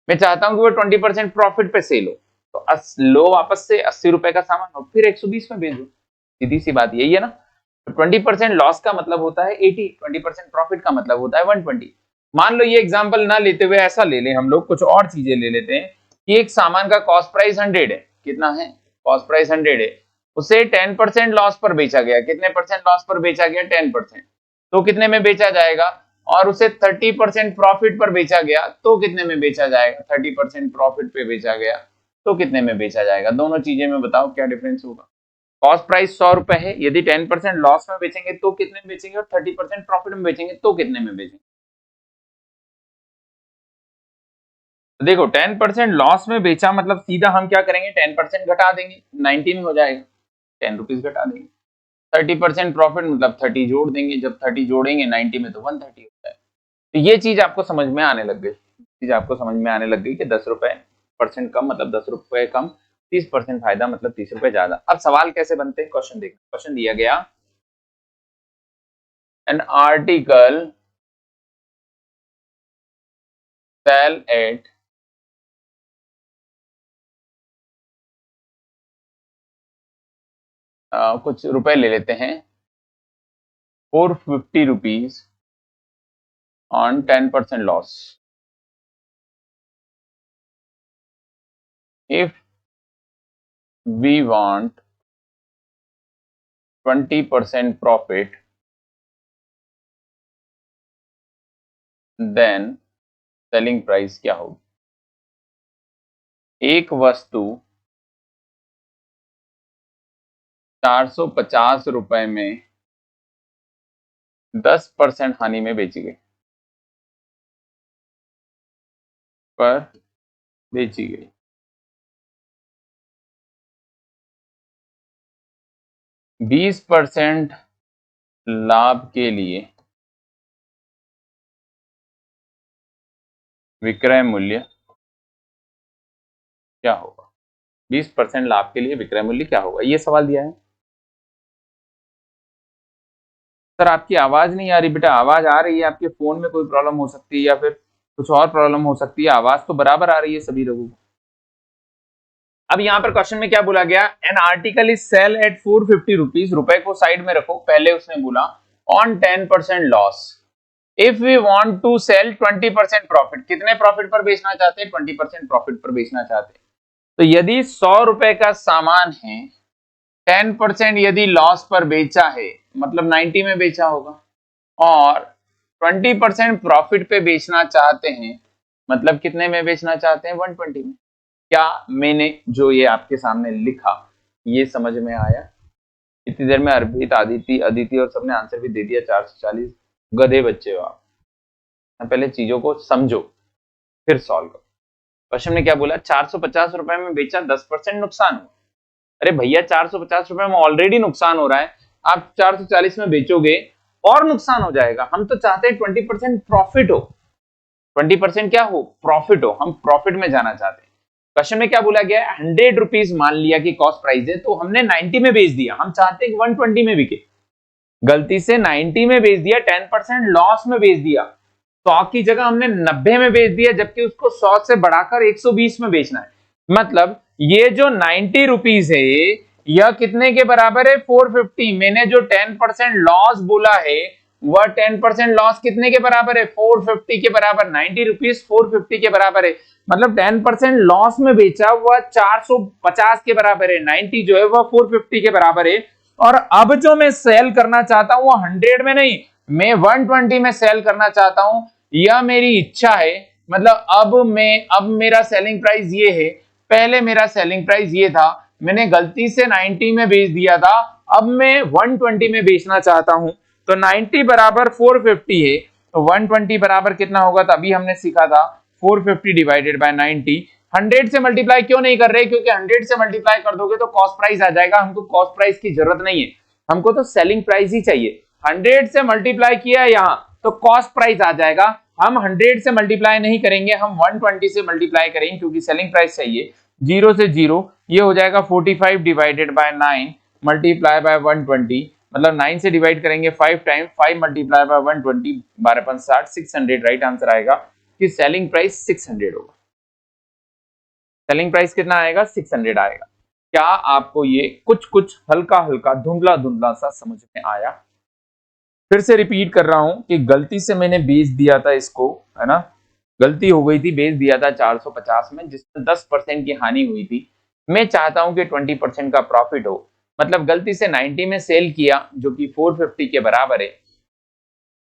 मैं चाहता हूं कि वो 20% प्रॉफिट पे सेल हो, तो लो वापस से 80 रुपए का सामान हो, फिर 120 में बेच दो। सीधी सी बात यही है ना। तो 20% लॉस का मतलब होता है 80, 20% प्रॉफिट का मतलब होता है 120। मान लो ये एग्जांपल ना लेते हुए ऐसा ले लें हम लोग, कुछ और चीजें ले लेते हैं कि एक सामान का कॉस्ट प्राइस 100 है। कितना है, कॉस्ट प्राइस 100 है, उसे 10% लॉस पर बेचा गया। कितने परसेंट लॉस पर बेचा गया, 10%। तो कितने में बेचा जाएगा। और उसे 30% प्रॉफिट पर बेचा गया तो कितने में बेचा जाएगा, 30% प्रॉफिट पे बेचा गया तो कितने में बेचा जाएगा। दोनों चीजें में बताओ क्या डिफरेंस होगा। कॉस्ट प्राइस 100 रुपए है, यदि 10% लॉस में बेचेंगे तो कितने में बेचेंगे, और 30% प्रॉफिट में बेचेंगे तो कितने में बेचेंगे। तो देखो 10% लॉस में बेचा मतलब सीधा हम क्या करेंगे, 10% घटा देंगे, 90 में हो जाएगा, 10 रुपीज घटा देंगे। 30% प्रॉफिट मतलब 30 जोड़ देंगे, जब 30 जोड़ेंगे 90 में तो 130 होता है। तो ये चीज आपको समझ में आने लग गई, चीज आपको समझ में आने लग गई कि 10 रुपए परसेंट कम मतलब 10 रुपए कम, 30% फायदा मतलब 30 रुपए ज्यादा। अब सवाल कैसे बनते हैं, क्वेश्चन देखो। क्वेश्चन दिया गया, एन आर्टिकल सेल एट कुछ रुपए ले लेते हैं, 450 rupees on 10% loss. If we want 20% profit, then selling price क्या होगी? एक वस्तु 450 रुपए में 10% हानि में बेची गई, पर बेची गई। बीस % लाभ के लिए विक्रय मूल्य क्या होगा? 20% लाभ के लिए विक्रय मूल्य क्या होगा, ये सवाल दिया है। सर आपकी आवाज नहीं आ रही बेटा, आवाज आ रही है, आपके फोन में कोई प्रॉब्लम हो सकती है या फिर कुछ और प्रॉब्लम हो सकती है, आवाज तो बराबर आ रही है सभी लोगों को। अब यहाँ पर क्वेश्चन में क्या बोला गया, an article is sell at 450 rupees, रुपए को साइड में रखो, पहले उसने बोला on 10% loss, if we want to sell 20% profit, कितने प्रॉफिट पर बेचना चाहते हैं? 20% प्रॉफिट पर बेचना चाहते हैं। तो यदि 100 रुपए का सामान है, 10% यदि लॉस पर बेचा है, मतलब 90 में बेचा होगा, और 20% प्रॉफिट पे बेचना चाहते हैं, मतलब कितने में बेचना चाहते हैं? 120 में। क्या मैंने जो ये आपके सामने लिखा ये समझ में आया? इतनी देर में अर्पित, अदिति अदिति और सबने आंसर भी दे दिया। 440 गधे बच्चे हो आप। पहले चीजों को समझो फिर सॉल्व करो। क्वेश्चन में क्या बोला, 450 रुपए में बेचा, 10% नुकसान हुआ। अरे भैया 450 रुपए में ऑलरेडी नुकसान हो रहा है, आप 440 में बेचोगे और नुकसान हो जाएगा। हम तो चाहते हैं 20% प्रॉफिट हो, 20% क्या हो? प्रॉफिट हो, हम प्रॉफिट में जाना चाहते हैं। क्वेश्चन में क्या बोला गया है, 100 रुपीज मान लिया कि कॉस्ट प्राइस है, तो हमने 90 में बेच दिया, हम चाहते हैं कि 120 में बिके, गलती से 90 में बेच दिया, 10% लॉस में बेच दिया, 100 की जगह हमने 90 में बेच दिया, जबकि उसको 100 से बढ़ाकर 120 में बेचना है। मतलब ये जो 90 रुपीज है यह कितने के बराबर है? 450। मैंने जो 10% लॉस बोला है वह 10% लॉस कितने के बराबर है? 450 के बराबर। 90 रुपीज 450 के बराबर है, मतलब 10% लॉस में बेचा वह 450 के बराबर है, 90 जो है वह 450 के बराबर है। और अब जो मैं सेल करना चाहता हूं वो 100 में नहीं, मैं 120 में सेल करना चाहता हूं, यह मेरी इच्छा है। मतलब अब मेरा सेलिंग प्राइस ये है, पहले मेरा सेलिंग प्राइस ये था, मैंने गलती से 90 में बेच दिया था, अब मैं 120 में बेचना चाहता हूं। तो 90 बराबर 450 है, तो 120 बराबर कितना होगा? तभी हमने सीखा था 450 डिवाइडेड बाय 90। 100 से मल्टीप्लाई क्यों नहीं कर रहे? क्योंकि 100 से मल्टीप्लाई कर दोगे तो कॉस्ट प्राइस आ जाएगा, हमको कॉस्ट प्राइस की जरूरत नहीं है, हमको तो सेलिंग प्राइस ही चाहिए। 100 से मल्टीप्लाई किया यहाँ तो कॉस्ट प्राइस आ जाएगा, हम 100 से मल्टीप्लाई नहीं करेंगे, हम 120 से मल्टीप्लाई करेंगे क्योंकि सेलिंग प्राइस चाहिए। 0 से 0 ये हो जाएगा 45 डिवाइडेड बाय 9 मल्टीप्लाई बाय 120, मतलब 9 से डिवाइड करेंगे 5 time, 5 multiply by 120, 12 5 60, 600 right answer आएगा कि सेलिंग प्राइस 600 होगा। सेलिंग प्राइस कितना आएगा? 600 आएगा। क्या आपको ये कुछ कुछ हल्का हल्का धुंधला धुंधला सा समझ में आया? फिर से रिपीट कर रहा हूं कि गलती से मैंने बेच दिया था इसको, है ना, गलती हो गई थी, बेच दिया था 450 में, जिसमें 10% की हानि हुई थी। मैं चाहता हूं कि 20% का प्रॉफिट हो, मतलब गलती से 90 में सेल किया जो कि 450 के बराबर है,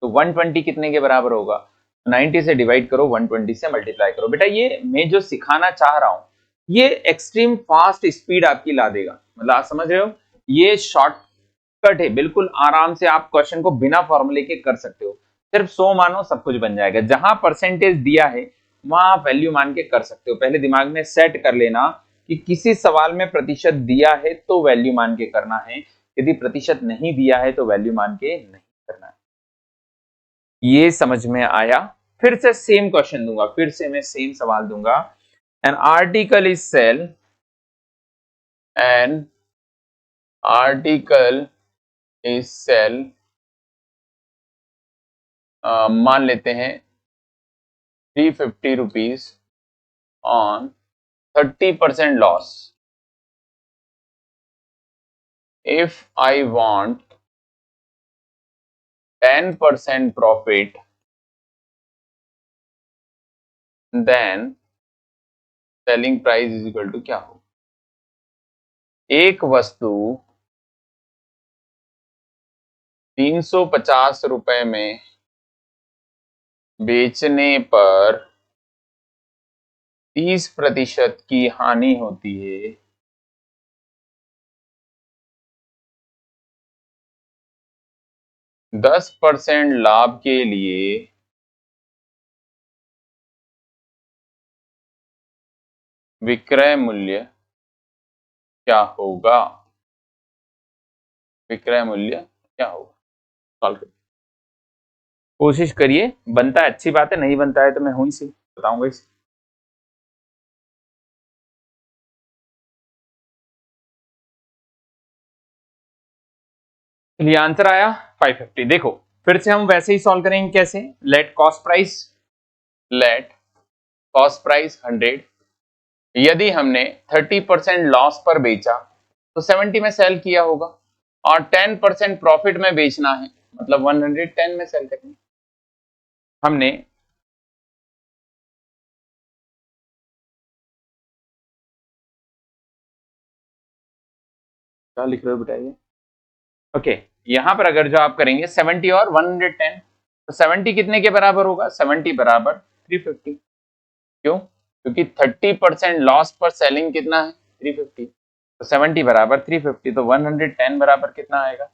तो 120 कितने के बराबर होगा? 90 से डिवाइड करो, 120 से मल्टीप्लाई करो। बेटा ये मैं जो सिखाना चाह रहा हूं ये एक्सट्रीम फास्ट स्पीड आपकी ला देगा, मतलब आप समझ रहे हो, ये शॉर्टकट है, बिल्कुल आराम से आप क्वेश्चन को बिना फॉर्मूले के कर सकते हो। सिर्फ 100 मानो सब कुछ बन जाएगा, जहां परसेंटेज दिया है वहां आप वैल्यू मान के कर सकते हो। पहले दिमाग में सेट कर लेना कि किसी सवाल में प्रतिशत दिया है तो वैल्यू मान के करना है, यदि प्रतिशत नहीं दिया है तो वैल्यू मान के नहीं करना है। ये समझ में आया? फिर से सेम क्वेश्चन दूंगा, फिर से मैं सेम सवाल दूंगा। An article is sell, an article is sell, मान लेते हैं 350 rupees on 30% loss, if I want 10% profit, then selling price is equal to क्या हो? एक वस्तु ₹350 में बेचने पर 30% की हानि होती है, 10% लाभ के लिए विक्रय मूल्य क्या होगा? विक्रय मूल्य क्या होगा? सॉल्व करिए, कोशिश करिए। बनता है अच्छी बात है, नहीं बनता है तो मैं हुई सी बताऊंगा इसे। चलिए आंसर आया 550। देखो फिर से हम वैसे ही सॉल्व करेंगे। कैसे? Late cost price, late cost price 100, यदि हमने 30% लॉस पर बेचा तो 70 में सेल किया होगा, और 10% प्रॉफिट में बेचना है मतलब 110 में सेल करेंगे। हमने क्या लिख रहे हो बेटा ये? ओके, यहां पर अगर जो आप करेंगे 70 और 110, तो 70 कितने के बराबर होगा? 70 बराबर 350। क्यों? क्योंकि 30% लॉस पर सेलिंग कितना है? 350। तो 70 बराबर 350, तो 110 बराबर कितना आएगा?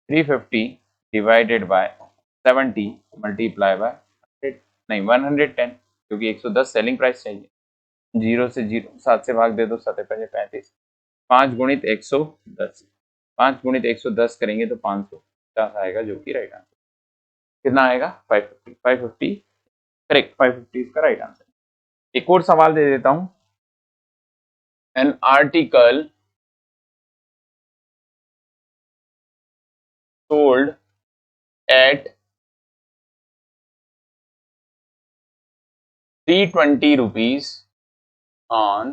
350 डिवाइडेड बाय 70 मल्टीप्लाई बाय 100, नहीं 110, क्योंकि 110 सेलिंग प्राइस चाहिए। जीरो से जीरो, 7 से भाग दे दो, 7 5 35, 5 गुणित 110, 5 गुणित 110 करेंगे तो 550 आएगा, जो कि राइट आंसर। कितना आएगा? 550। 550 करेक्ट, 550 इसका राइट आंसर। एक और सवाल दे देता हूं। An article sold at 320 rupees on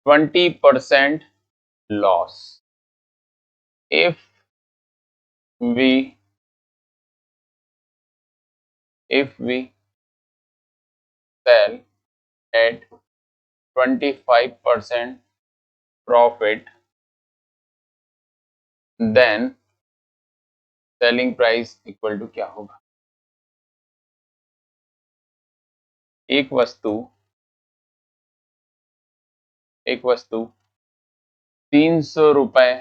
20% loss. If we sell at 25% profit, then selling price equal to क्या होगा? एक वस्तु 300 रुपए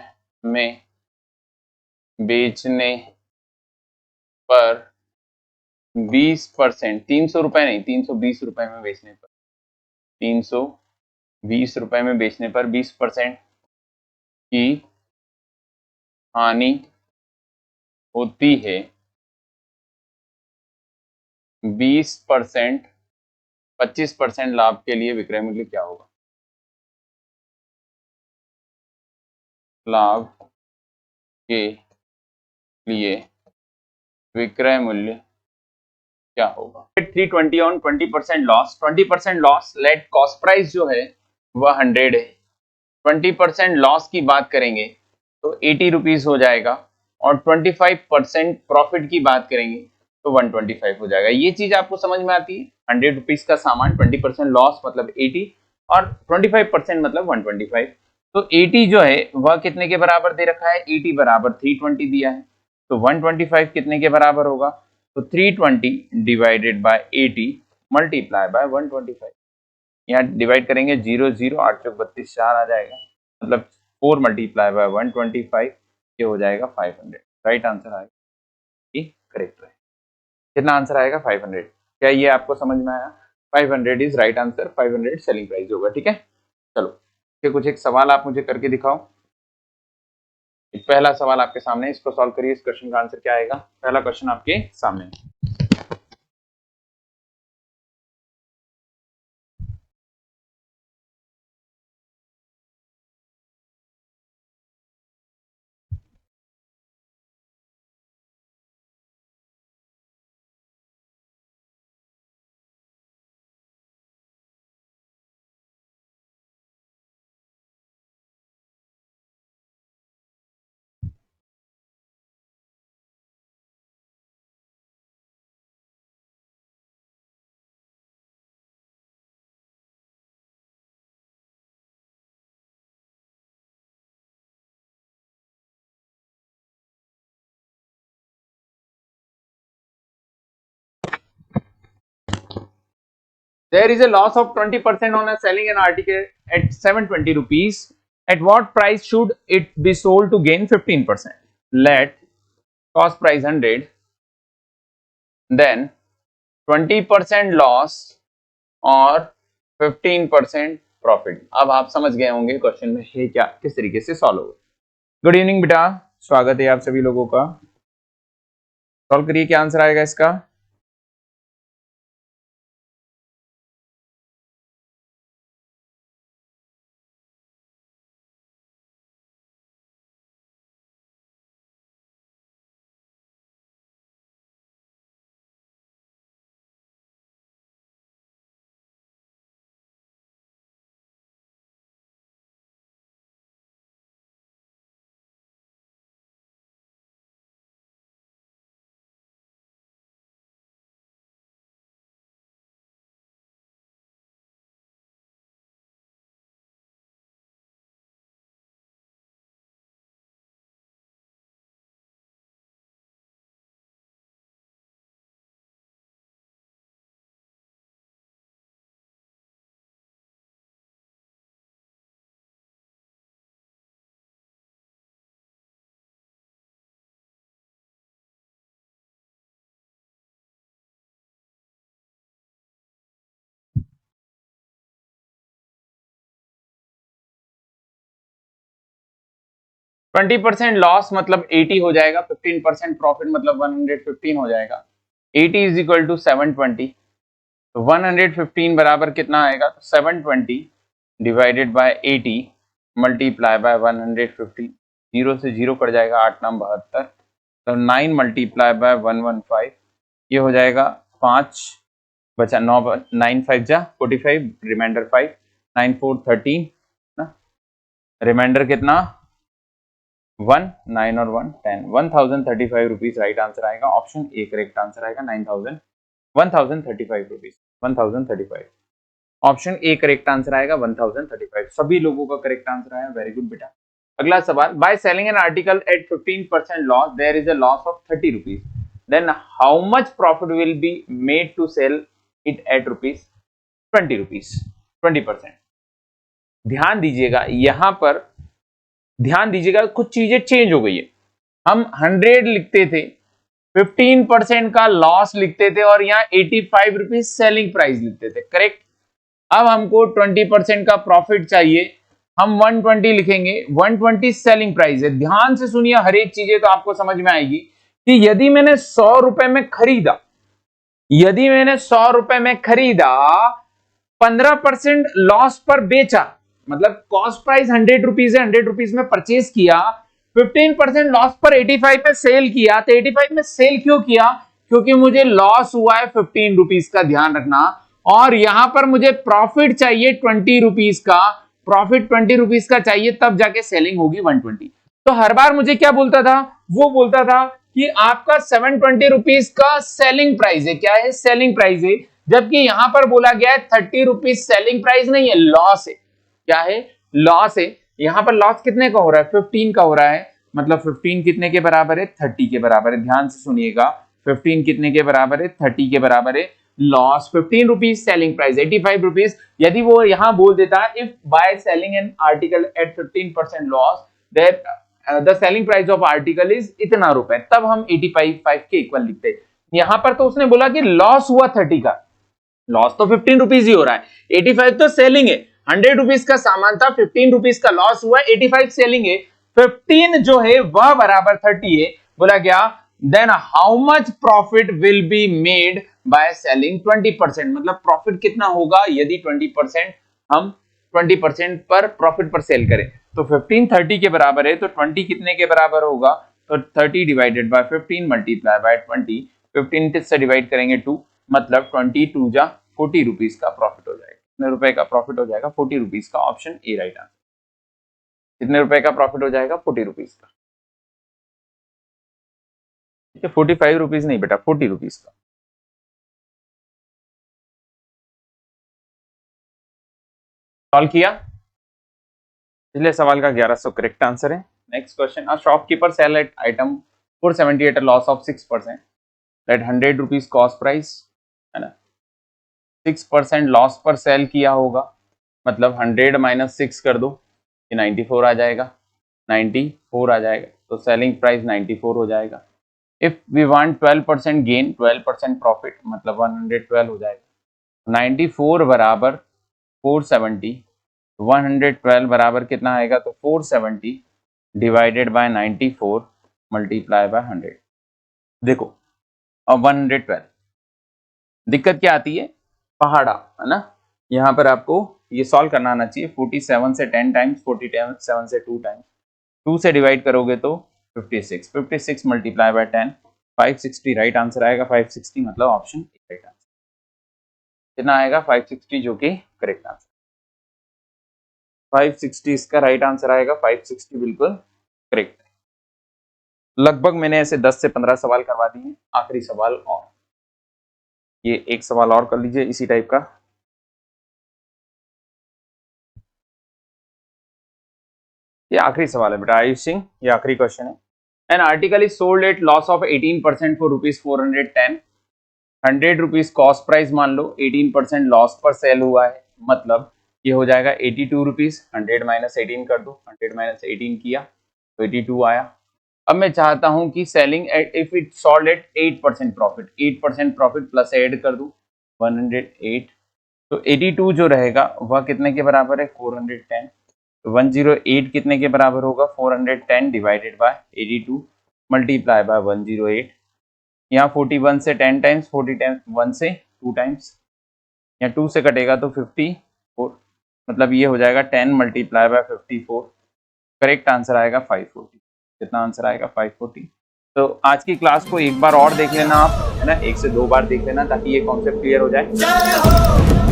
में बेचने पर 20%, 300 रुपए नहीं, 320 रुपए में बेचने पर, 320 रुपए में बेचने पर 20% की हानि होती है, 20%, 25% लाभ के लिए विक्रय मूल्य क्या होगा? लाभ के लिए विक्रय मूल्य क्या होगा? 320 on 20% loss, 20% loss, late cost price जो है वह 100 है। 20% लॉस की बात करेंगे तो 80 रुपीज हो जाएगा, और 25% प्रॉफिट की बात करेंगे तो 125 हो जाएगा। ये चीज आपको समझ में आती है? 100 रुपीज का सामान, 20% लॉस मतलब 80, और 25% मतलब 125। तो 80 जो है वह कितने के बराबर दे रखा है? 80 बराबर 320 दिया है, तो 125 कितने के बराबर होगा? तो 320 डिवाइडेड बाय 80 मल्टीप्लाई बाय 125। यहाँ डिवाइड करेंगे, 0 0, 8 चौक 32, 4 आ जाएगा, मतलब 4 मल्टीप्लाई बाय 125, ये हो जाएगा 500। राइट आंसर आएगा, ये करेक्ट है। कितना आंसर आएगा? 500। क्या ये आपको समझ में आया? 500 is right answer, 500 selling price होगा। ठीक है, चलो ये कुछ एक सवाल आप मुझे करके दिखाओ। एक पहला सवाल आपके सामने, इसको सॉल्व करिए। इस क्वेश्चन का आंसर क्या आएगा? पहला क्वेश्चन आपके सामने। there is a loss of 20% on a selling an article at 720 rupees. At what price should it be sold to gain 15%? Let cost price 100, then 20% loss और 15% प्रॉफिट। अब आप समझ गए होंगे क्वेश्चन में है क्या, किस तरीके से सॉल्व होगा। गुड इवनिंग बेटा, स्वागत है आप सभी लोगों का। सॉल्व करिए, क्या आंसर आएगा इसका। ट्वेंटी परसेंट लॉस मतलब 80 हो जाएगा, 15% प्रॉफिट मतलब 115 हो जाएगा। 80 इज इक्वल टू 720, तो 115 बराबर कितना आएगा, तो 720 डिवाइडेड बाय 80 मल्टीप्लाई बाय 115, 0 से 0 कट जाएगा, 8 9 72, तो 9 मल्टीप्लाई बाय 115, ये हो जाएगा 5 बचा 9, 9 5 जा 45, रिमाइंडर 5, 9 4 13 ना, रिमाइंडर कितना 1, 9 और 1 10, 1035 रुपीज राइट आंसर आएगा। ऑप्शन ए करेक्ट आंसर आएगा। 1035 rupees, 1035, option A correct answer आएगा 1035। सभी लोगों का करेक्ट आंसर आया, वेरी गुड बेटा। अगला सवाल, by selling an article at 15% loss there is a loss of 30 rupees, then how much profit will be made to sell it at rupees 20 rupees, 20%। ध्यान दीजिएगा, यहां पर ध्यान दीजिएगा, कुछ चीजें चेंज हो गई है। हम 100 लिखते थे, 15% का लॉस लिखते थे और यहाँ 85 रुपीज सेलिंग प्राइस लिखते थे, करेक्ट। अब हमको 20% का प्रॉफिट चाहिए, हम 120 लिखेंगे, 120 सेलिंग प्राइस है। ध्यान से सुनिए, हर एक चीजें तो आपको समझ में आएगी कि यदि मैंने 100 रुपए में खरीदा, यदि मैंने 100 रुपए में खरीदा, 15% लॉस पर बेचा, मतलब कॉस्ट प्राइस 100 रुपीज है, 100 रुपीज में परचेज किया, 15% लॉस पर 85 पे सेल किया, तो 85 में सेल क्यों किया, क्योंकि मुझे लॉस हुआ है 15 रुपीज का, ध्यान रखना। और यहां पर मुझे प्रॉफिट चाहिए 20 रुपीज का, प्रॉफिट 20 रुपीज का चाहिए, तब जाके सेलिंग होगी 120। तो हर बार मुझे क्या बोलता था, वो बोलता था कि आपका 720 रुपीज का सेलिंग प्राइस है, क्या है, सेलिंग प्राइस है। जबकि यहां पर बोला गया है 30 रुपीज सेलिंग प्राइस नहीं है, लॉस है। क्या है, लॉस है। यहां पर लॉस कितने का हो रहा है, 15 का हो रहा है, मतलब 15 कितने के बराबर है, 30 के बराबर है। ध्यान से सुनिएगा, 15 कितने के बराबर है, 30 के बराबर है। Loss 15 rupees, selling price 85 rupees. यदि वो यहां बोल देता if by selling an article at 15% loss that the selling price of article is इतना रुपए, तब हम 85 के इक्वल लिखते। यहां पर तो उसने बोला कि लॉस हुआ 30 का, लॉस तो 15 रुपीज ही हो रहा है, 85 तो सेलिंग है। 100 रुपीज का सामान था, 15 रुपीज का लॉस हुआ, 85 सेलिंग है, 15 जो है वह बराबर 30 है। बोला गया then how much profit will be made by selling 20%, मतलब प्रॉफिट कितना होगा यदि 20% हम 20% पर प्रॉफिट पर सेल करें। तो 15 30 के बराबर है, तो 20 कितने के बराबर होगा, तो 30 डिवाइडेड बाय 15 मल्टीप्लाई बाय 20, 15 से डिवाइड करेंगे 2, मतलब 22 जा 40 रुपीज का प्रॉफिट हो जाएगा। कितने रुपए का प्रॉफिट हो जाएगा, 40 रुपीज का। Option A right answer. कितने रुपए का प्रॉफिट हो जाएगा, 40 रुपीज का। ठीक है, 45 रुपीज नहीं बेटा, 40 रुपीज का। सॉल्व किया, पिछले सवाल का 1100 करेक्ट आंसर है। Next question, a shopkeeper sell at item 470 at a loss of 6%, at 100 rupees cost price, है ना। 6% लॉस पर सेल किया होगा, मतलब 100 माइनस 6 कर दो, ये 94 आ जाएगा, 94 आ जाएगा, तो सेलिंग प्राइस 94 हो जाएगा। If we want 12% gain, 12% profit, मतलब 112 हो जाएगा। 94 बराबर 470, 112 बराबर कितना आएगा, तो 470 डिवाइडेड बाय 94 मल्टीप्लाई बाय 100। देखो अब 112, दिक्कत क्या आती है, पहाड़ा है ना, यहाँ पर आपको ये सॉल्व करना आना चाहिए। 47 से 10 टाइम्स, 47 से 2 टाइम्स, 2 से डिवाइड करोगे तो 56, 56 मल्टीप्लाई बाय 10, 560 राइट आंसर आएगा। 560 मतलब ऑप्शन राइट आंसर कितना आएगा, 560 जो कि करेक्ट आंसर, 560 इसका राइट आंसर आएगा। 560 बिल्कुल करेक्ट। लगभग मैंने ऐसे 10 से 15 सवाल करवा दिए। आखिरी सवाल और ये एक सवाल और कर लीजिए इसी टाइप का। ये आखिरी सवाल है बेटा आयुष सिंह, ये आखिरी क्वेश्चन है। N article is sold eight loss of 18% for ₹410, 100 rupees cost price मान लो, 18% लॉस पर सेल हुआ है, मतलब ये हो जाएगा 82 रुपीज। 100 माइनस 18 कर दो, 100 माइनस 18 किया तो 82 आया। अब मैं चाहता हूं कि selling at if it sold at 8% profit, 8% profit plus add कर दूं 108, तो 82 जो रहेगा वह कितने के बराबर है, 410। 108 कितने के बराबर होगा, 410 डिवाइडेड बाय 82 मल्टीप्लाई बाय 108। यहाँ 41 से 10 टाइम्स, 41 से 2 टाइम्स, यहाँ 2 से कटेगा तो 54, मतलब ये हो जाएगा 10 मल्टीप्लाई बाय 54, करेक्ट आंसर आएगा 540। कितना आंसर आएगा, 540। तो आज की क्लास को एक बार और देख लेना आप, है ना, 1 से 2 बार देख लेना ताकि ये कॉन्सेप्ट क्लियर हो जाए।